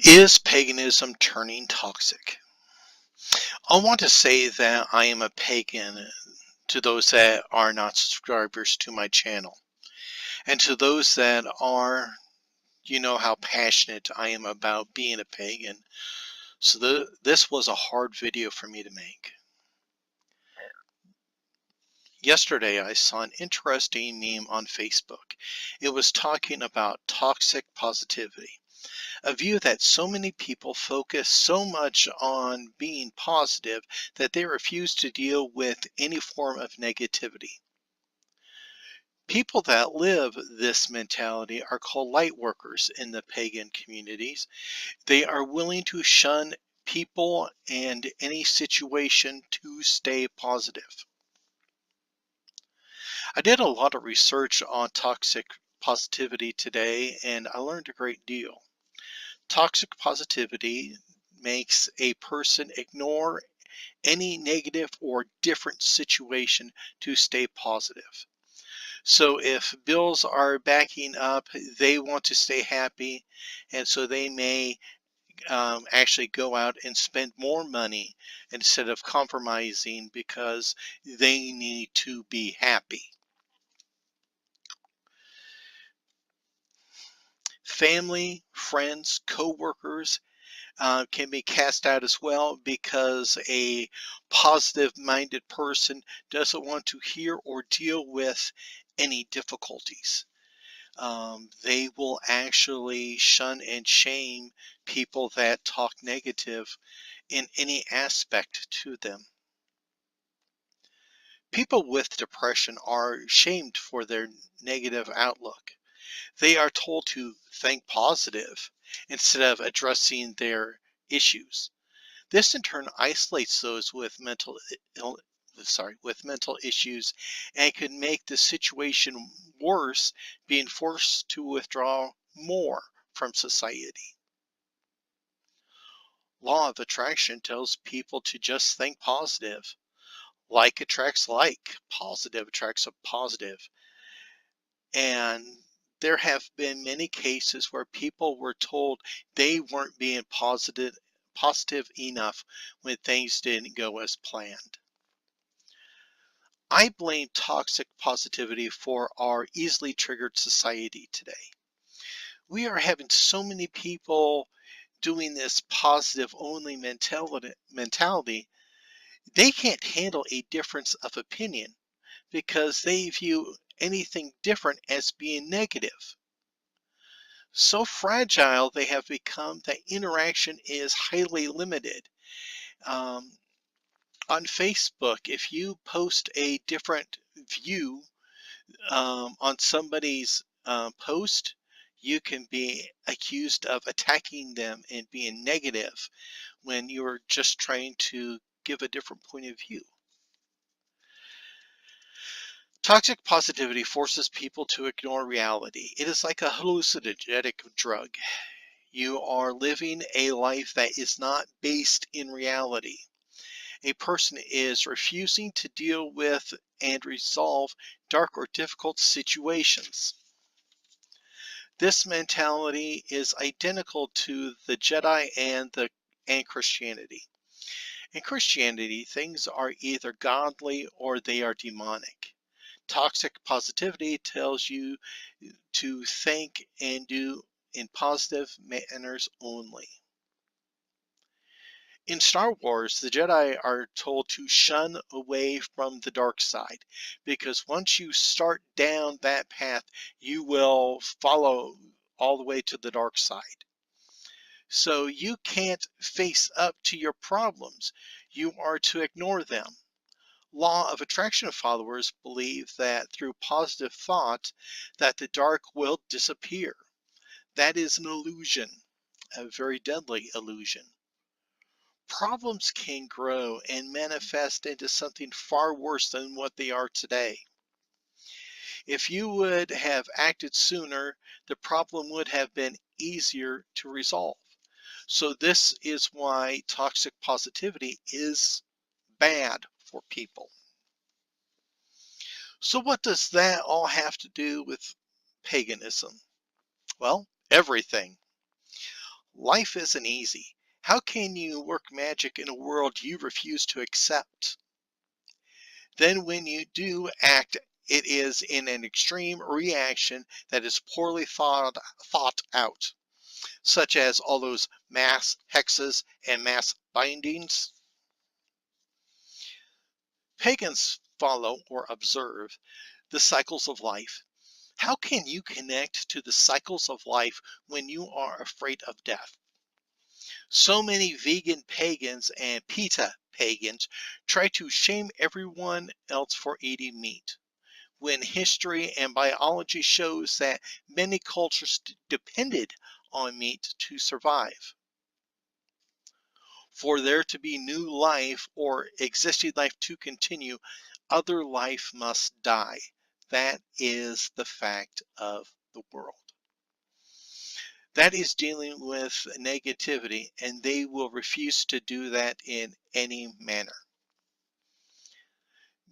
Is paganism turning toxic? I want to say that I am a pagan to those that are not subscribers to my channel. And to those that are, you know how passionate I am about being a pagan. So this was a hard video for me to make. Yesterday I saw an interesting meme on Facebook. It was talking about toxic positivity. A view that so many people focus so much on being positive that they refuse to deal with any form of negativity. People that live this mentality are called light workers in the pagan communities. They are willing to shun people and any situation to stay positive. I did a lot of research on toxic positivity today and I learned a great deal. Toxic positivity makes a person ignore any negative or different situation to stay positive. So if bills are backing up, they want to stay happy, and so they may actually go out and spend more money instead of compromising because they need to be happy. Family, friends, co-workers can be cast out as well because a positive minded person doesn't want to hear or deal with any difficulties. They will actually shun and shame people that talk negative in any aspect to them. People with depression are shamed for their negative outlook. They are told to think positive instead of addressing their issues. This in turn isolates those with mental issues and could make the situation worse, being forced to withdraw more from society. Law of attraction tells people to just think positive. Like attracts like, positive attracts a positive. And there have been many cases where people were told they weren't being positive enough when things didn't go as planned. I blame toxic positivity for our easily triggered society today. We are having so many people doing this positive only mentality. They can't handle a difference of opinion because they view anything different as being negative. So fragile they have become that interaction is highly limited. Um, on Facebook, if you post a different view on somebody's post, you can be accused of attacking them and being negative when you're just trying to give a different point of view. Toxic positivity forces people to ignore reality. It is like a hallucinogenic drug. You are living a life that is not based in reality. A person is refusing to deal with and resolve dark or difficult situations. This mentality is identical to the Jedi and Christianity. In Christianity, things are either godly or they are demonic. Toxic positivity tells you to think and do in positive manners only. In Star Wars, the Jedi are told to shun away from the dark side because once you start down that path, you will follow all the way to the dark side. So you can't face up to your problems. You are to ignore them. Law of attraction followers believe that through positive thought that the dark will disappear. That is an illusion, a very deadly illusion. Problems can grow and manifest into something far worse than what they are today. If you would have acted sooner, the problem would have been easier to resolve. So this is why toxic positivity is bad for people. So what does that all have to do with paganism? Well, everything. Life isn't easy. How can you work magic in a world you refuse to accept? Then when you do act, it is in an extreme reaction that is poorly thought out, such as all those mass hexes and mass bindings. Pagans follow or observe the cycles of life. How can you connect to the cycles of life when you are afraid of death? So many vegan pagans and PETA pagans try to shame everyone else for eating meat, when history and biology shows that many cultures depended on meat to survive. For there to be new life or existing life to continue, other life must die. That is the fact of the world. That is dealing with negativity, and they will refuse to do that in any manner.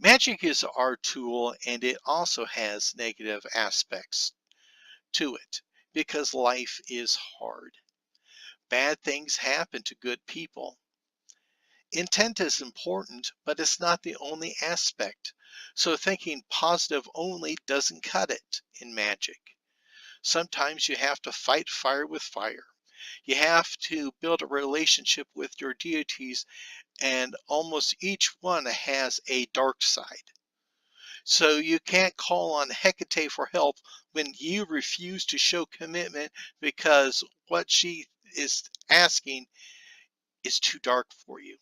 Magic is our tool, and it also has negative aspects to it because life is hard. Bad things happen to good people. Intent is important, but it's not the only aspect. So thinking positive only doesn't cut it in magic. Sometimes you have to fight fire with fire. You have to build a relationship with your deities, and almost each one has a dark side. So you can't call on Hecate for help when you refuse to show commitment because what she is asking is too dark for you.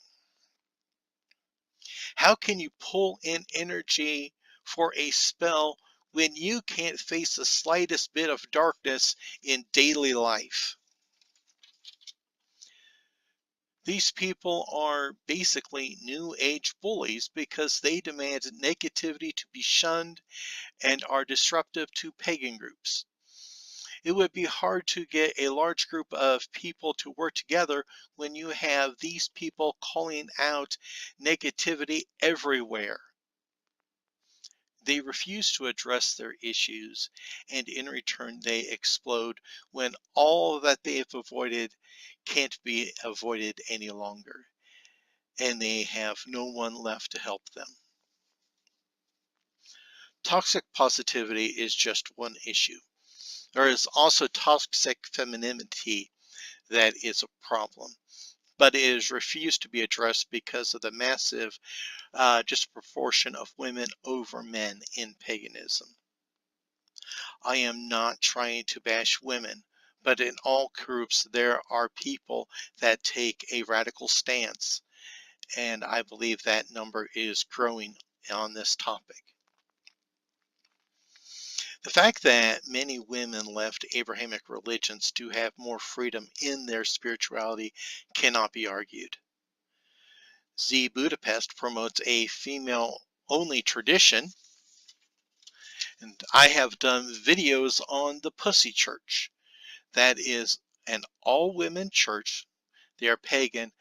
How can you pull in energy for a spell when you can't face the slightest bit of darkness in daily life? These people are basically new age bullies because they demand negativity to be shunned and are disruptive to pagan groups. It would be hard to get a large group of people to work together when you have these people calling out negativity everywhere. They refuse to address their issues, and in return, they explode when all that they have avoided can't be avoided any longer, and they have no one left to help them. Toxic positivity is just one issue. There is also toxic femininity that is a problem, but it is refused to be addressed because of the massive disproportion of women over men in paganism. I am not trying to bash women, but in all groups there are people that take a radical stance, and I believe that number is growing on this topic. The fact that many women left Abrahamic religions to have more freedom in their spirituality cannot be argued. Z Budapest promotes a female-only tradition, and I have done videos on the Pussy Church. That is an all-women church. They are pagan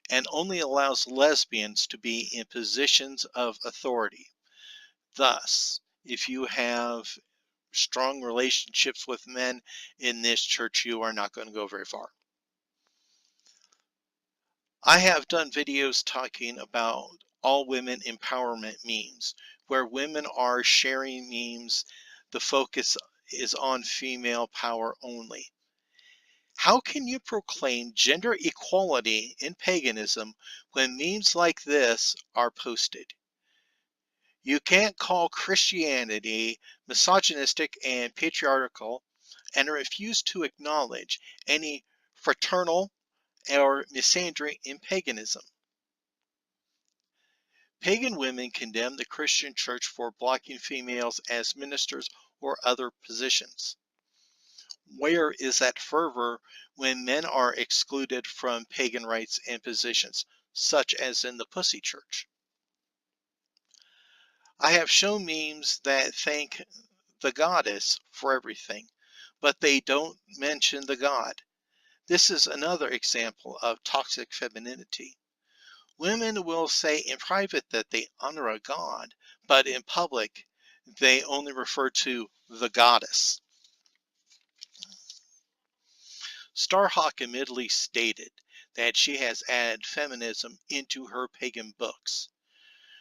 and only allows lesbians to be in positions of authority. Thus, if you have strong relationships with men in this church, you are not going to go very far. I have done videos talking about all women empowerment memes, where women are sharing memes. The focus is on female power only. How can you proclaim gender equality in paganism when memes like this are posted? You can't call Christianity misogynistic and patriarchal and refuse to acknowledge any fraternal or misandry in paganism. Pagan women condemn the Christian church for blocking females as ministers or other positions. Where is that fervor when men are excluded from pagan rites and positions, such as in the Pussy Church? I have shown memes that thank the goddess for everything, but they don't mention the god. This is another example of toxic femininity. Women will say in private that they honor a god, but in public, they only refer to the goddess. Starhawk admittedly stated that she has added feminism into her pagan books.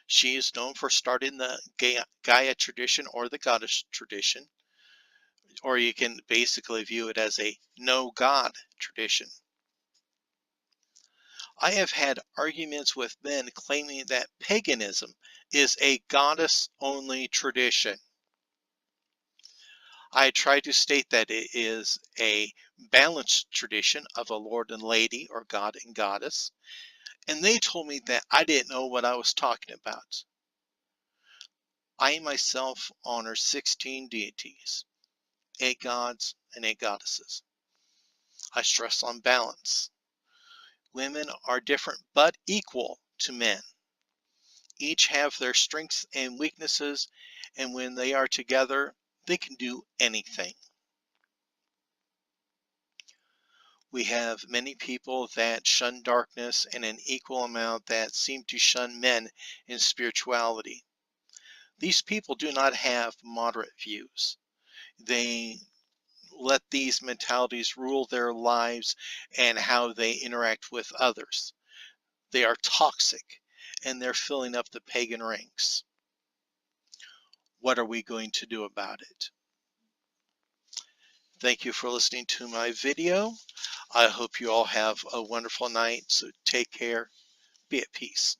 She is known for starting the Gaia tradition or the goddess tradition, or you can basically view it as a no God tradition. I have had arguments with men claiming that paganism is a goddess only tradition. I try to state that it is a balanced tradition of a lord and lady or god and goddess, and they told me that I didn't know what I was talking about. I myself honor 16 deities, 8 gods and 8 goddesses. I stress on balance. Women are different but equal to men. Each have their strengths and weaknesses, and when they are together, they can do anything. We have many people that shun darkness and an equal amount that seem to shun men in spirituality. These people do not have moderate views. They let these mentalities rule their lives and how they interact with others. They are toxic and they're filling up the pagan ranks. What are we going to do about it? Thank you for listening to my video. I hope you all have a wonderful night. So take care. Be at peace.